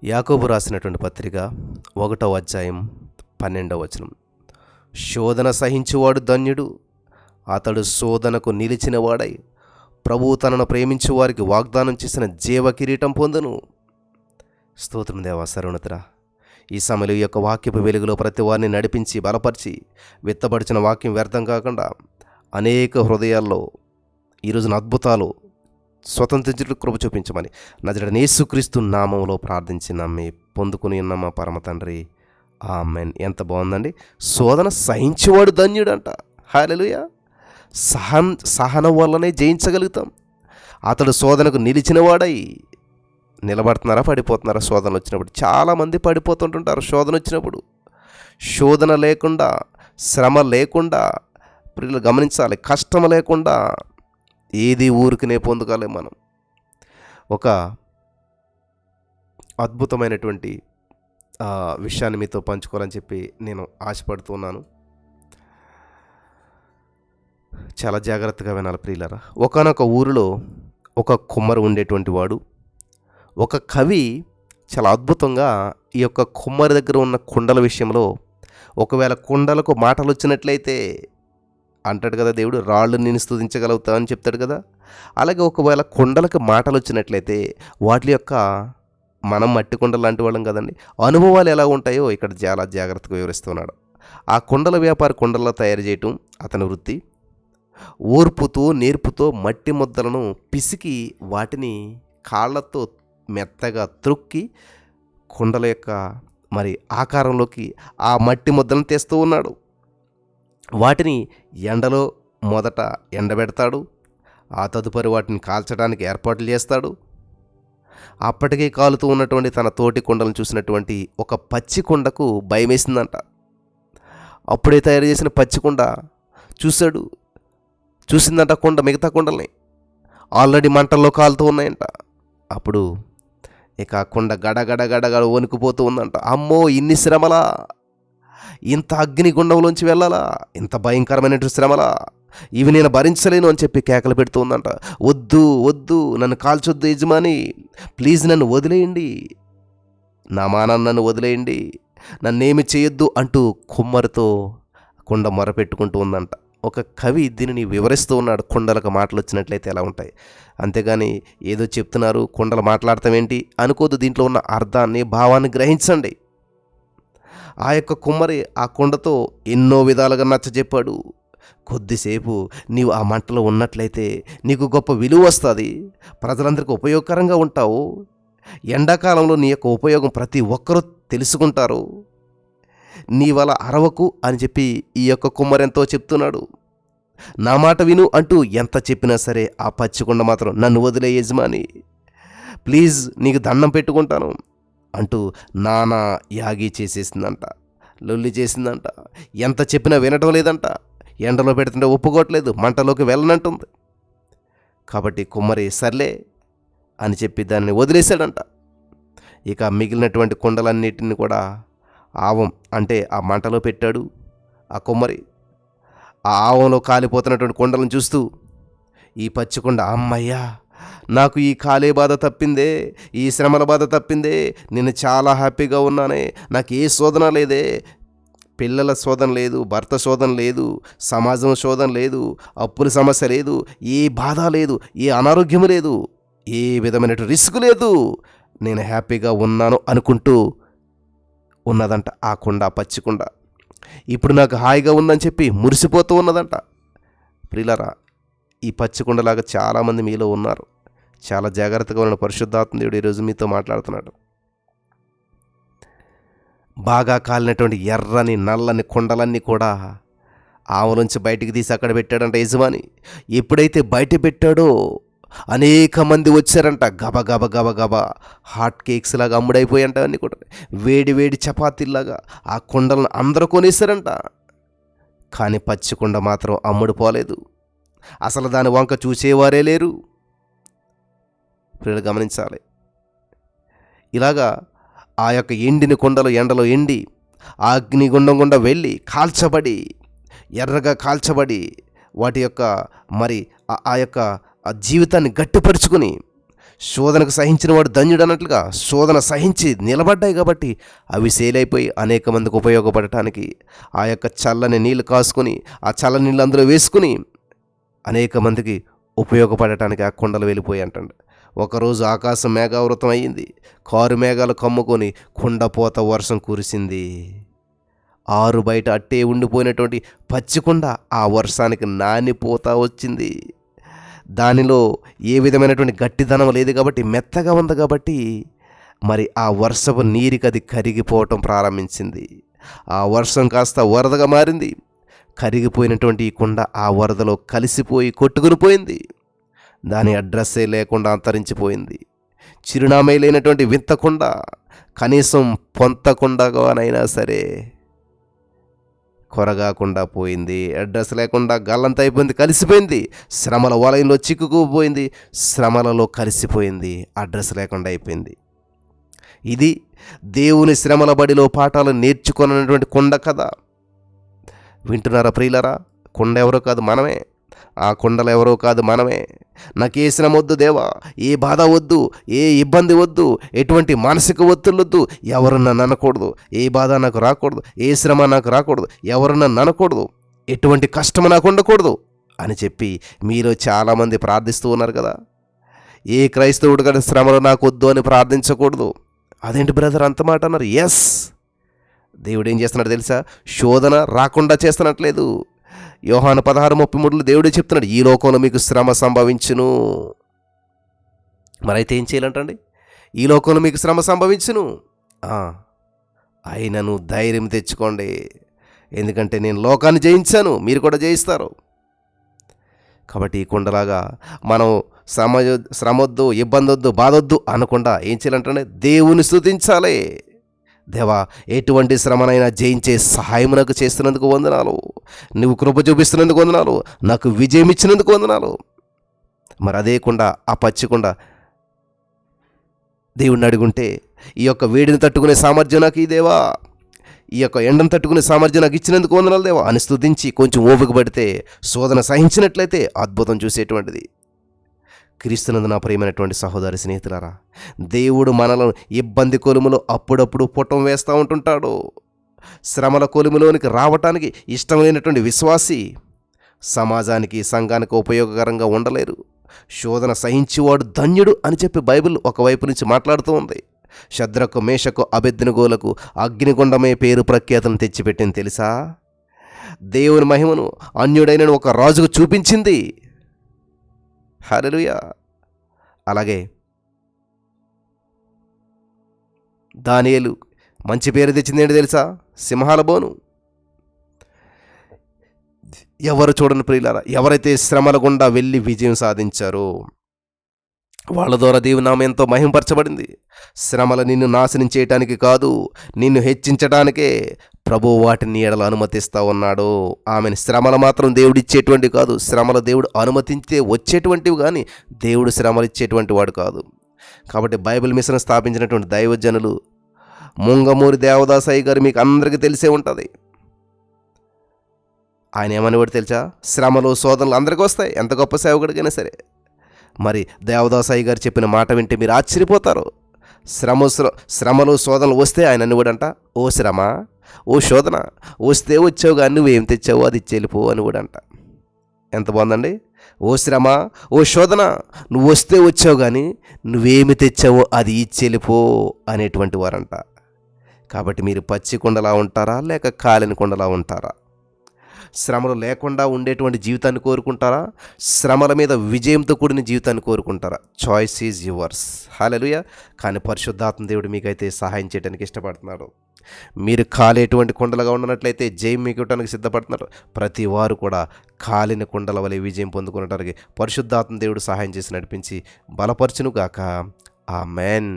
యాకోబు రాసినటువంటి పత్రిక 1వ అధ్యాయం 12వ వచనం. శోధన సహించువాడు ధన్యుడు, అతడు శోధనకు నిలిచినవాడై ప్రభువు తనను ప్రేమించు వారికి వాగ్దానం చేసిన జీవ కిరీటం పొందును. స్తోత్రం దేవా, సర్వోన్నతుడా. ఈ సమయంలో ఈ యొక్క వాక్యపు వెలుగులో ప్రతి వారిని నడిపించి బలపరిచి విత్తబడిచిన వాక్యం వ్యర్థం కాకుండా అనేక హృదయాల్లో ఈరోజున అద్భుతాలు స్వతంత్రించుటకు కృప చూపించమని నజరేయుడైన యేసుక్రీస్తు నామములో ప్రార్థించి నమ్మి పొందుకుని ఉన్న మా పరమ తండ్రి, ఆమేన్. ఎంత బాగుందండి. శోధన సహించేవాడు ధన్యుడంట. హల్లెలూయా. సహనం వల్లనే జయించగలుగుతాం. అతడు శోధనకు నిలిచినవాడై. నిలబడుతున్నారా, పడిపోతున్నారా? శోధన వచ్చినప్పుడు చాలామంది పడిపోతుంటుంటారు. శోధన వచ్చినప్పుడు శోధన లేకుండా, శ్రమ లేకుండా, ప్రియులు గమనించాలి, కష్టం లేకుండా ఏది ఊరికినే పొందుకోలేం మనం. ఒక అద్భుతమైనటువంటి విషయాన్ని మీతో పంచుకోవాలని చెప్పి నేను ఆశపడుతున్నాను. చాలా జాగ్రత్తగా వినాలి ప్రియులారా. ఒకానొక ఊరిలో ఒక కుమ్మరి ఉండేటువంటి వాడు. ఒక కవి చాలా అద్భుతంగా ఈ యొక్క కుమ్మరి దగ్గర ఉన్న కుండల విషయంలో, ఒకవేళ కుండలకు మాటలు వచ్చినట్లయితే అంటాడు కదా దేవుడు, రాళ్ళు నేను స్తుతించగలుగుతా అని చెప్తాడు కదా. అలాగే ఒకవేళ కుండలకు మాటలు వచ్చినట్లయితే వాటి యొక్క, మనం మట్టి కుండలు లాంటి వాళ్ళం కదండి, అనుభవాలు ఎలా ఉంటాయో ఇక్కడ చాలా జాగ్రత్తగా వివరిస్తున్నాడు. ఆ కుండల వ్యాపారి కుండల్లో తయారు చేయటం అతని వృత్తి. ఓర్పుతో నేర్పుతో మట్టి ముద్దలను పిసికి వాటిని కాళ్ళతో మెత్తగా త్రొక్కి కుండల యొక్క ఆకారంలోకి ఆ మట్టి ముద్దలను తెస్తూ ఉన్నాడు. వాటిని ఎండలో మొదట ఎండబెడతాడు. ఆ తదుపరి వాటిని కాల్చడానికి ఏర్పాట్లు చేస్తాడు. అప్పటికే కాలుతూ ఉన్నటువంటి తన తోటి కుండలను చూసినటువంటి ఒక పచ్చి కుండకు భయం వేసిందంట. అప్పుడే తయారు చేసిన పచ్చి కుండ చూసిందంట కుండ మిగతా కుండల్ని ఆల్రెడీ మంటల్లో కాలుతూ ఉన్నాయంట. అప్పుడు ఇక ఆ కుండ గడగడ వణికిపోతూ ఉందంట. అమ్మో, ఇన్ని శ్రమలా, ఇంత అగ్నిగుండంలోంచి వెళ్ళాలా, ఇంత భయంకరమైనటువంటి శ్రమలా, ఇవి నేను భరించలేను అని చెప్పి కేకలు పెడుతూ ఉందంట. వద్దు నన్ను కాల్చొద్దు యజమాని, ప్లీజ్ నన్ను వదిలేయండి, నా మానాన్ని నన్ను వదిలేయండి, నన్నేమి చేయొద్దు అంటూ కుమ్మరితో కుండ మొరపెట్టుకుంటూ ఉందంట. ఒక కవి దీనిని వివరిస్తూ ఉన్నాడు. కుండలకు మాటలు వచ్చినట్లయితే ఎలా ఉంటాయి. అంతేగాని ఏదో చెప్తున్నారు, కుండలు మాట్లాడతాం ఏంటి అనుకోదు. దీంట్లో ఉన్న అర్థాన్ని, భావాన్ని గ్రహించండి. ఆ యొక్క కుమ్మరి ఆ కుండతో ఎన్నో విధాలుగా నచ్చజెప్పాడు. కొద్దిసేపు నీవు ఆ మంటలో ఉన్నట్లయితే నీకు గొప్ప విలువ వస్తుంది, ప్రజలందరికీ ఉపయోగకరంగా ఉంటావు, ఎండాకాలంలో నీ యొక్క ఉపయోగం ప్రతి ఒక్కరూ తెలుసుకుంటారు, నీ వల్ల అరవకు అని చెప్పి ఈ యొక్క కుమ్మరి ఎంతో చెప్తున్నాడు. నా మాట విను అంటూ ఎంత చెప్పినా సరే ఆ పచ్చికుండ మాత్రం నన్ను వదిలే యజమాని, ప్లీజ్ నీకు దండం పెట్టుకుంటాను అంటూ నానా యాగి చేసేసిందంట, లొల్లి చేసిందంట. ఎంత చెప్పినా వినటం లేదంట. ఎండలో పెడుతుంటే ఒప్పుకోవట్లేదు, మంటలోకి వెళ్ళనంటుంది. కాబట్టి కుమ్మరి సర్లే అని చెప్పి దాన్ని వదిలేశాడంట. ఇక మిగిలినటువంటి కుండలన్నిటిని కూడా ఆవం అంటే ఆ మంటలో పెట్టాడు ఆ కుమ్మరి. ఆ ఆవంలో కాలిపోతున్నటువంటి కుండలను చూస్తూ ఈ పచ్చికుండ, అమ్మయ్యా, నాకు ఈ కాలే బాధ తప్పిందే, ఈ శ్రమల బాధ తప్పిందే, నేను చాలా హ్యాపీగా ఉన్నానే, నాకు ఏ శోధన లేదే, పిల్లల శోధన లేదు, భర్త శోధన లేదు, సమాజం శోధన లేదు, అప్పుల సమస్య లేదు, ఏ బాధ లేదు, ఏ అనారోగ్యం లేదు, ఏ విధమైన రిస్క్ లేదు, నేను హ్యాపీగా ఉన్నాను అనుకుంటూ ఉన్నదంట ఆ కుండ, పచ్చికుండ. ఇప్పుడు నాకు హాయిగా ఉందని చెప్పి మురిసిపోతూ ఉన్నదంట. ప్రియులారా, ఈ పచ్చికుండలాగా చాలామంది మీలో ఉన్నారు. చాలా జాగ్రత్తగా ఉన్న పరిశుద్ధాత్మ దేవుడు ఈరోజు మీతో మాట్లాడుతున్నాడు. బాగా కాలినటువంటి ఎర్రని నల్లని కుండలన్నీ కూడా ఆవులోంచి బయటికి తీసి అక్కడ పెట్టాడంట యజమాని. ఎప్పుడైతే బయట పెట్టాడో అనేక మంది వచ్చారంట. గబ హాట్ కేక్స్ లాగా అమ్ముడైపోయాయంట. అన్నీ కూడా వేడి చపాతీలాగా ఆ కుండలను అందరూ కొనేశారంట. కానీ పచ్చికుండ మాత్రం అమ్ముడుపోలేదు. అసలు దాని వంక చూసేవారే లేరు. ప్రియులు గమనించాలి. ఇలాగా ఆ యొక్క ఎండిన కుండలు ఎండలో ఎండి ఆ అగ్నిగుండం గుండా వెళ్ళి కాల్చబడి, ఎర్రగా కాల్చబడి, వాటి యొక్క ఆ యొక్క జీవితాన్ని గట్టిపరుచుకుని శోధనకు సహించిన వాడు ధన్యుడు అన్నట్లుగా శోధన సహించి నిలబడ్డాయి కాబట్టి అవి సేలైపోయి అనేక మందికి ఉపయోగపడటానికి ఆ యొక్క చల్లని నీళ్ళు కాసుకొని ఆ చల్లని నీళ్ళు అందులో వేసుకుని అనేక మందికి ఉపయోగపడటానికి ఆ కుండలు వెళ్ళిపోయి అంటండి. ఒకరోజు ఆకాశం మేఘావృతం అయ్యింది, కారు మేఘాలు కమ్ముకొని కుండపోత వర్షం కురిసింది. ఆరు బయట అట్టే ఉండిపోయినటువంటి పచ్చికుండ ఆ వర్షానికి నానిపోతా వచ్చింది. దానిలో ఏ విధమైనటువంటి గట్టిదనం లేదు కాబట్టి మెత్తగా ఉంది కాబట్టి మరి ఆ వర్షపు నీరుకి అది కరిగిపోవటం ప్రారంభించింది. ఆ వర్షం కాస్త వరదగా మారింది. కరిగిపోయినటువంటి ఈ కుండ ఆ వరదలో కలిసిపోయి కొట్టుకుని పోయింది. దాని అడ్రస్సే లేకుండా అంతరించిపోయింది. చిరునామా లేనటువంటి వింత కుండ కనీసం పొంతకుండగానైనా సరే కొరగాకుండా పోయింది. అడ్రస్ లేకుండా గల్లంత అయిపోయింది, కలిసిపోయింది. శ్రమల వలయంలో చిక్కుకుపోయింది, శ్రమలలో కలిసిపోయింది, అడ్రస్ లేకుండా అయిపోయింది. ఇది దేవుని శ్రమల బడిలో పాఠాలు నేర్చుకున్నటువంటి కుండ కథ. వింటున్నారా ప్రియులరా? కుండ ఎవరో కాదు మనమే. ఆ కుండలు ఎవరో కాదు మనమే. నాకు ఏ శ్రమ వద్దు దేవా, ఏ బాధ వద్దు, ఏ ఇబ్బంది వద్దు, ఎటువంటి మానసిక ఒత్తిళ్ళు వద్దు, ఎవరు నన్ను అనకూడదు, ఏ బాధ నాకు రాకూడదు, ఏ శ్రమ నాకు రాకూడదు, ఎవరు నన్ను అనకూడదు, ఎటువంటి కష్టం నాకు ఉండకూడదు అని చెప్పి మీలో చాలామంది ప్రార్థిస్తూ ఉన్నారు కదా. ఏ క్రైస్తవుడు కదా శ్రమలు నాకు వద్దు అని ప్రార్థించకూడదు. అదేంటి బ్రదర్ అంత మాట అన్నారు? ఎస్, దేవుడు ఏం చేస్తున్నాడు తెలుసా? శోధన రాకుండా చేస్తున్నట్లేదు. యోహాను 16:33 దేవుడే చెప్తున్నాడు, ఈ లోకంలో మీకు శ్రమ సంభవించును. మరైతే ఏం చేయాలంటండి? ఈ లోకంలో మీకు శ్రమ సంభవించును, అయినను ధైర్యం తెచ్చుకోండి, ఎందుకంటే నేను లోకాన్ని జయించాను, మీరు కూడా జయిస్తారు. కాబట్టి ఈ కుండలాగా మనం శ్రమొద్దు, ఇబ్బంది వద్దు, బాధొద్దు అనకుండా ఏం చేయాలంటే దేవుని స్తుతించాలి. దేవా, ఎటువంటి శ్రమనైనా జయించే సహాయం నాకు చేస్తున్నందుకు వందనాలు, నువ్వు కృప చూపిస్తున్నందుకు వందనాలు, నాకు విజయం ఇచ్చినందుకు వందనాలు. మరి అదే కుండ, ఆ పచ్చికుండా దేవుడిని అడుగుంటే ఈ యొక్క వేడిని తట్టుకునే సామర్థ్యం నాకు ఈ దేవా, ఈ యొక్క ఎండను తట్టుకునే సామర్థ్యం నాకు ఇచ్చినందుకు వందనాలు దేవా అని స్తుతించి కొంచెం ఓపిక పడితే, శోధన సహించినట్లయితే అద్భుతం చూసేటువంటిది. క్రీస్తునందు నా ప్రియమైనటువంటి సహోదరి స్నేహితులారా, దేవుడు మనలను ఇబ్బంది కొలుములో అప్పుడప్పుడు పుటం వేస్తూ ఉంటుంటాడు. శ్రమల కొలుములోనికి రావటానికి ఇష్టం లేనటువంటి విశ్వాసి సమాజానికి, సంఘానికి ఉపయోగకరంగా ఉండలేరు. శోధన సహించేవాడు ధన్యుడు అని చెప్పి బైబిల్ ఒకవైపు నుంచి మాట్లాడుతూ ఉంది. శద్రకు, మేషకు, అబేద్నెగోలకు అగ్నిగుండమే పేరు ప్రఖ్యాతను తెచ్చిపెట్టింది తెలుసా? దేవుని మహిమను అన్యుడైన ఒక రాజుకు చూపించింది. హల్లెలూయా. అలాగే దానియేలు మంచి పేరు తెచ్చింది ఏంటి తెలుసా? సింహాల బోను. ఎవరు చూడని ప్రియులారా, ఎవరైతే శ్రమల గుండా వెళ్ళి విజయం సాధించారో వాళ్ళ ద్వారా దేవుని నామం ఎంతో మహింపరచబడింది. శ్రమలు నిన్ను నాశనం చేయటానికి కాదు, నిన్ను హెచ్చించడానికే ప్రభువు వాటిని ఎడల అనుమతిస్తూ ఉన్నాడు. ఆమెను శ్రమలు మాత్రం దేవుడు ఇచ్చేటువంటివి కాదు, శ్రమలు దేవుడు అనుమతించే వచ్చేటువంటివి, కానీ దేవుడు శ్రమలు ఇచ్చేటువంటి వాడు కాదు. కాబట్టి బైబిల్ మిషన్ స్థాపించినటువంటి దైవజనులు ముంగమూరి దేవదాసయ్య గారు మీకు అందరికీ తెలిసే ఉంటుంది. ఆయన ఏమనేవాడు తెలుసా? శ్రమలు, శోధనలు అందరికీ వస్తాయి, ఎంత గొప్ప సేవకుడికైనా సరే. మరి దేవదాసయ్య గారు చెప్పిన మాట వింటే మీరు ఆశ్చర్యపోతారు. శ్రమలు, శోధనలు వస్తే ఆయన అనేవాడంట, ఓ శ్రమ, ఓ శోధన వస్తే వచ్చావు కానీ నువ్వేం తెచ్చావో అది ఇచ్చేళ్ళిపో అనేవాడంట. ఎంత బాగుందండి! ఓ శ్రమ, ఓ శోధన, నువ్వు వస్తే వచ్చావు కానీ నువ్వేమి తెచ్చావో అది ఇచ్చేళ్ళిపో అనేటువంటి వారంట. కాబట్టి మీరు పచ్చి కుండలా ఉంటారా, లేక కాలిన కుండలా ఉంటారా? శ్రమలు లేకుండా ఉండేటువంటి జీవితాన్ని కోరుకుంటారా, శ్రమల మీద విజయంతో కూడిన జీవితాన్ని కోరుకుంటారా? Choice is yours. హల్లెలూయా. కానీ పరిశుద్ధాత్మ దేవుడు మీకైతే సహాయం చేయడానికి ఇష్టపడుతున్నాడు. మీరు కాలేటువంటి కుండలుగా ఉన్నట్లయితే జయం మీకు ఇవ్వడానికి సిద్ధపడుతున్నారు. ప్రతి వారు కూడా కాలిన కుండల వలె విజయం పొందుకున్నటానికి పరిశుద్ధాత్మ దేవుడు సహాయం చేసి నడిపించి బలపరచును గాక. ఆమెన్.